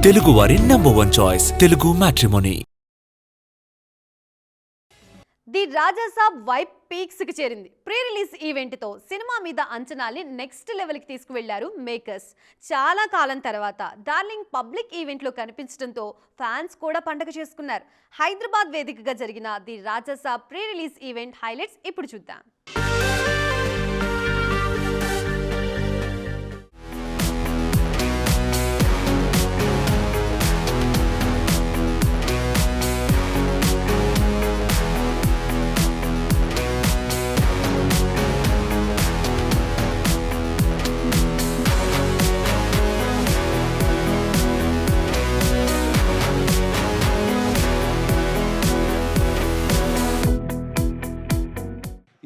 తెలుగువారి #1 choice Telugu matrimony. The Rajasaab vibe peaks కి చేరింది. ప్రీ రిలీజ్ ఈవెంట్ తో సినిమా మీద అంచనాల్ని నెక్స్ట్ లెవెల్ కి తీసుకువెళ్లారు మేకర్స్. చాలా కాలం తర్వాత డార్లింగ్ పబ్లిక్ ఈవెంట్ లో కనిపించడంతో ఫ్యాన్స్ కూడా పండగ చేసుకున్నారు. హైదరాబాద్ వేదికగా జరిగిన the Rajasaab pre release event highlights ఇప్పుడు చూద్దాం.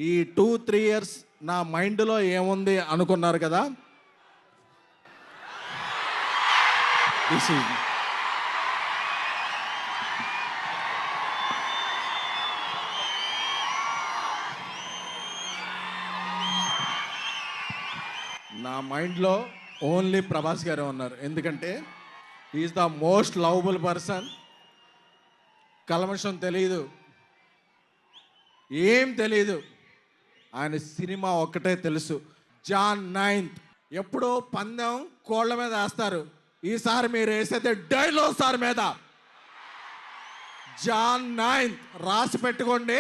ఈ 2-3 ఇయర్స్ నా మైండ్లో ఏముంది అనుకున్నారు కదా. నా మైండ్లో ఓన్లీ ప్రభాస్ గారే ఉన్నారు. ఎందుకంటే is the most lovable person. కల్మషం తెలీదు, ఏం తెలీదు, ఆయన సినిమా ఒక్కటే తెలుసు. జాన్ 9th ఎప్పుడో పందెం కోళ్ళ మీద వేస్తారు, ఈసారి మీరు వేసేది డైలాగ్ సార్ మీద. జాన్ 9th రాసి పెట్టుకోండి.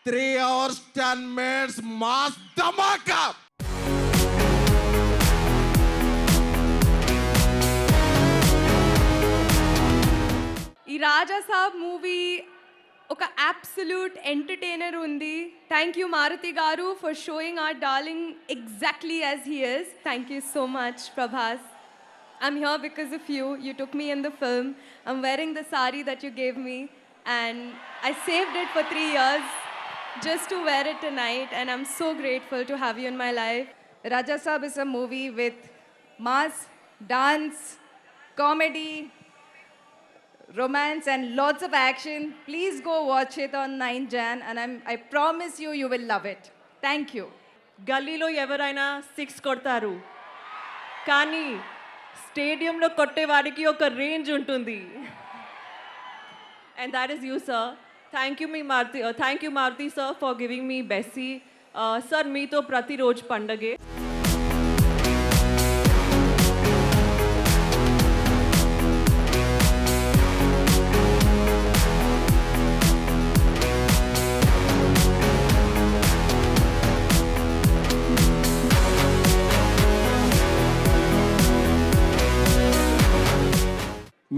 3 hours 10 minutes మాస్ ధమాకా. ఈ రాజాసాబ్ మూవీ ఒక అబ్సల్యూట్ ఎంటర్టైనర్ ఉంది. థ్యాంక్ యూ మారుతి గారు for showing our darling exactly as he is. Thank you so much, Prabhas. I'm here because of you. You took me in the film. I'm wearing the sari that you gave me and I saved it for 3 years just to wear it tonight, and I'm so grateful to have you in my life. Rajasab is a movie with mass, dance, comedy, romance and lots of action. Please go watch it on 9 Jan and I promise you, you will love it. Thank you. గల్లీలో ఎవరైనా 6 కొడతారు, కానీ స్టేడియంలో కొట్టేవాడికి ఒక range ఉంటుంది. And that is you sir. Thank you Maruthi sir for giving me బెస్సీ. Sir మీతో ప్రతిరోజు పండగే.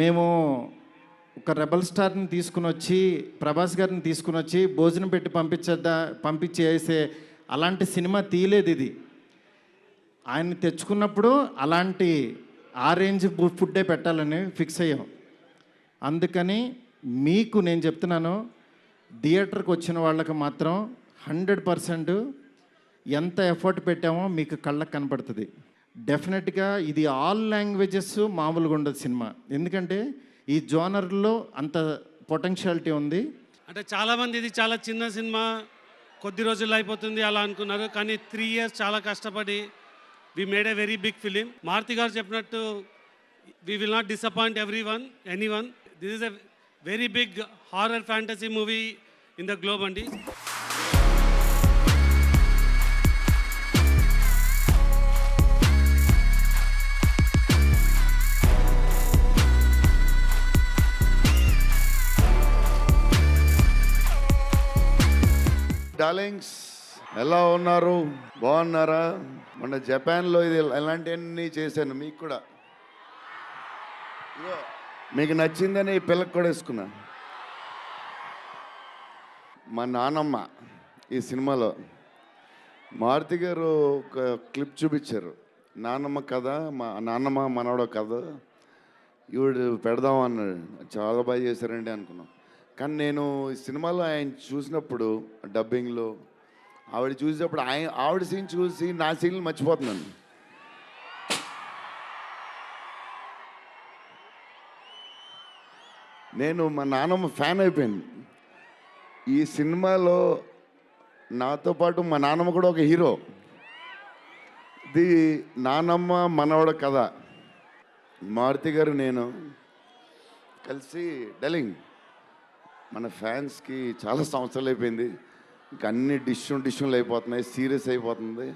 మేము ఒక రెబల్ స్టార్ని తీసుకుని వచ్చి ప్రభాస్ గారిని తీసుకుని వచ్చి భోజనం పెట్టి పంపించేసే అలాంటి సినిమా తీయలేదు ఇది. ఆయన్ని తెచ్చుకున్నప్పుడు అలాంటి ఆ రేంజ్ ఫుడ్డే పెట్టాలని ఫిక్స్ అయ్యాం. అందుకని మీకు నేను చెప్తున్నాను, థియేటర్కి వచ్చిన వాళ్ళకి మాత్రం 100% ఎంత ఎఫర్ట్ పెట్టామో మీకు కళ్ళకు కనపడుతుంది. డెఫినెట్గా ఇది ఆల్ లాంగ్వేజెస్ మామూలుగా ఉండదు సినిమా. ఎందుకంటే ఈ జోనర్లో అంత పొటెన్షియాలిటీ ఉంది. అంటే చాలామంది ఇది చాలా చిన్న సినిమా, కొద్ది రోజుల్లో అయిపోతుంది అలా అనుకున్నారు. కానీ 3 years చాలా కష్టపడి we made a very big film. Maruthi garu చెప్పినట్టు we will not disappoint anyone. This is a very big horror fantasy movie in the globe అండి. డార్లింగ్స్ ఎలా ఉన్నారు? బాగున్నారా? మన జపాన్లో ఇది ఎలాంటివన్నీ చేశాను, మీకు కూడా మీకు నచ్చిందని ఈ పిల్లకి కూడా వేసుకున్నా. మా నాన్నమ్మ ఈ సినిమాలో మారుతి గారు ఒక క్లిప్ చూపించారు. నాన్నమ్మ కథ, మా నాన్నమ్మ మనవడో కథ ఈవిడ పెడదాం అన్నాడు. చాలా బాగా చేశారండి అనుకున్నాం. కానీ నేను ఈ సినిమాలో ఆయన చూసినప్పుడు డబ్బింగ్లో ఆవిడ చూసినప్పుడు ఆవిడ సీన్ చూసి నా సీన్లు మర్చిపోతున్నాను. నేను మా నాన్నమ్మ ఫ్యాన్ అయిపోయాను. ఈ సినిమాలో నాతో పాటు మా నాన్నమ్మ కూడా ఒక హీరో. ఇది నానమ్మ మనవడ కథ. మారుతి గారు నేను కలిసి డలింగ్ మన ఫ్యాన్స్కి చాలా సంవత్సరాలు అయిపోయింది, ఇంకా అన్ని డిష్యూలు అయిపోతున్నాయి, సీరియస్ అయిపోతుంది,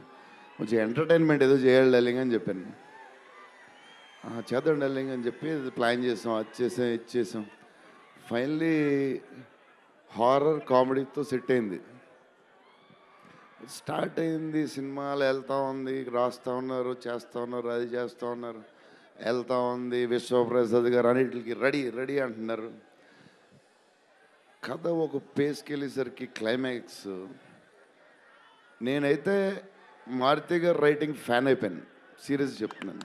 కొంచెం ఎంటర్టైన్మెంట్ ఏదో చేయాలి డలింగ్ అని చెప్పాను. చేద్దాం డలింగ్ అని చెప్పి ప్లాన్ చేసాం, అది చేసాం, ఇది చేసాం. ఫైనలీ హారర్ కామెడీతో సెట్ అయింది. స్టార్ట్ అయింది, సినిమాలు వెళ్తూ ఉంది, రాస్తూ ఉన్నారు, చేస్తూ ఉన్నారు, అది చేస్తూ ఉన్నారు, వెళ్తూ ఉంది. విశ్వప్రసాద్ గారు అన్నిటికి రెడీ అంటున్నారు. కథ ఒక పేస్కి వెళ్ళేసరికి క్లైమాక్స్, నేనైతే మారుతి గారు రైటింగ్ ఫ్యాన్ అయిపోయాను, సీరియస్ చెప్తున్నాను.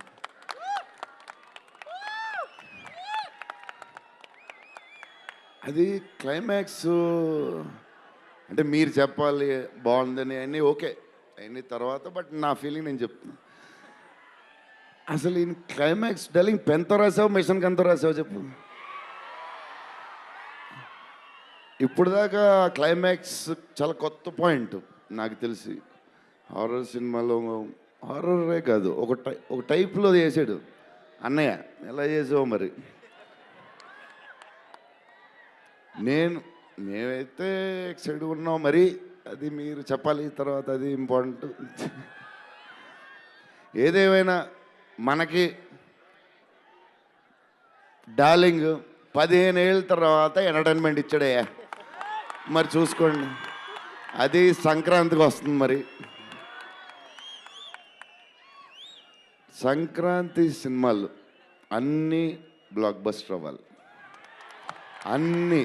అది క్లైమాక్స్ అంటే మీరు చెప్పాలి బాగుందని అన్నీ ఓకే అన్ని తర్వాత, బట్ నా ఫీలింగ్ నేను చెప్తున్నాను. అసలు ఈ క్లైమాక్స్ డలింగ్ పెన్తో రాసావు, మిషన్కి ఎంతో రాసావు చెప్పు. ఇప్పుడు దాకా క్లైమాక్స్ చాలా కొత్త పాయింట్ నాకు తెలిసి. హారర్ సినిమాలో హారరే కాదు, ఒక టైప్లో చేసాడు అన్నయ్య. ఎలా చేసావు మరి? మేమైతే ఎక్సైడ్ ఉన్నాం, మరి అది మీరు చెప్పాలి తర్వాత, అది ఇంపార్టెంట్. ఏదేమైనా మనకి డార్లింగ్ 15 ఏళ్ళ తర్వాత ఎంటర్టైన్మెంట్ ఇచ్చాడే, మరి చూసుకోండి. అది సంక్రాంతికి వస్తుంది. మరి సంక్రాంతి సినిమాలు అన్నీ బ్లాక్ బస్టర్ అవ్వాలి, అన్నీ.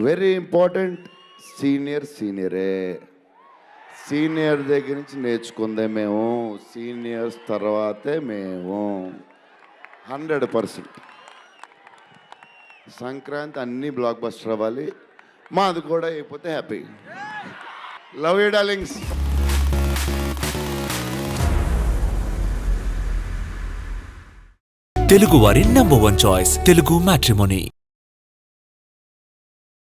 Very important, సీనియరే. సీనియర్ దగ్గర నుంచి నేర్చుకుందే మేము, సీనియర్స్ తర్వాతే మేము. 100% సంక్రాంతి అన్నీ బ్లాక్ బస్టర్ అవ్వాలి. మాది కూడా అయిపోతే happy. Love you darlings. Telugu వారి నంబర్ 1 చాయిస్ తెలుగు మ్యాట్రిమోనీ.